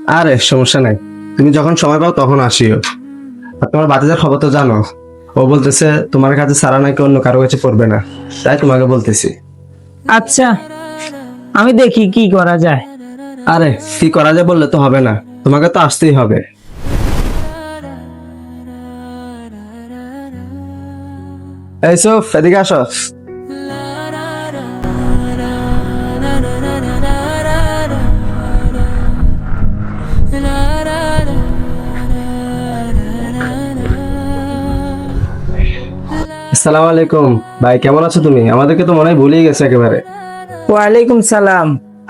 আরে সমস্যা নাই, তুমি যখন সময় পাও তখন আসিও। আর তোমার বাতিজার খবর তো জানো, ও বলতেছে তোমার কাছে ছাড়া নাকি অন্য কারো কাছে পড়বে না, তাই তোমাকে বলতেছি। আচ্ছা, আমি দেখি কি করা যায়। আরে কি করা যায় বললে তো হবে না, তোমাকে তো আসতেই হবে। এই সব এদিকে আসো। আসসালামু আলাইকুম ভাই, কেমন আছো তুমি? আমাদেরকে তো মনে হয় ভুলেই গেছে একেবারে। ওয়ালাইকুম সালাম।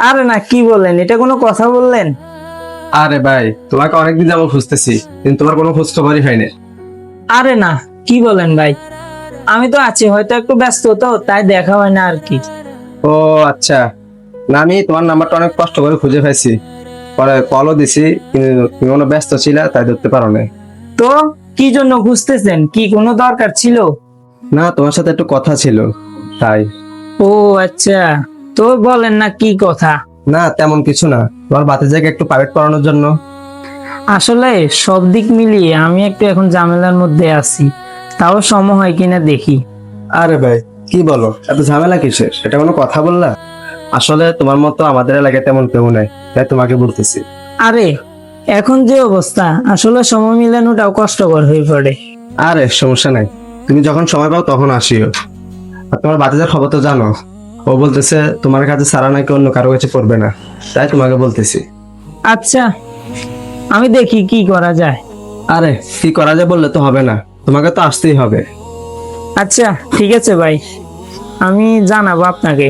আরে না, কি বললেন? এটা কোনো কথা বললেন? আরে ভাই, তোমাকে অনেকদিন যাবো খুঁজতেছি, কিন্তু তোমার কোনো খোঁজ খবরই হয়নি। আরে না, কি বলেন ভাই? আমি তো আছি, হয়তো একটু ব্যস্ত, তো তাই দেখা হয় না আর কি। ও আচ্ছা, না আমি তোমার নাম্বারটা অনেক কষ্ট করে খুঁজে পাইছি, পরে কলও দিছি, কিন্তু তুমি কোনো ব্যস্ত ছিলা তাই ধরতে পারো না। তো কি জন্য খুঁজতেছেন? কি কোনো দরকার ছিল? না, তোমার সাথে একটু কথা ছিল তাই। ও আচ্ছা, তো বলেন না কি কথা। না তেমন কিছু না, তোমার বাতিজাকে একটু প্রাইভেট পড়ানোর জন্য। আসলে সব দিক মিলিয়ে আমি একটু এখন ঝামেলার মধ্যে আছি, তাও সময় হয় কিনা দেখি। আরে ভাই কি বলো, এত ঝামেলা কিসের? সেটা কোনো কথা বললা? আসলে তোমার মতো আমাদের এলাকায় তেমন কেউ নাই, তাই তোমাকে বলতেছি। আরে এখন যে অবস্থা, আসলে সময় মিলানোটাও কষ্টকর হয়ে পড়ে। আরে সমস্যা নাই, তুমি যখন সময় পাও তখন আসিও। আর তোমার বাতিজার খবর তো জানো, ও বলতেছে তোমার কাছে ছাড়া নাকি অন্য কারো কাছে পড়বে না, তাই তোমাকে বলতেছি। আচ্ছা, আমি দেখি কি করা যায়। আরে কি করা যায় বললে তো হবে না, তোমাকে তো আসতেই হবে। আচ্ছা ঠিক আছে ভাই, আমি জানাবো আপনাকে।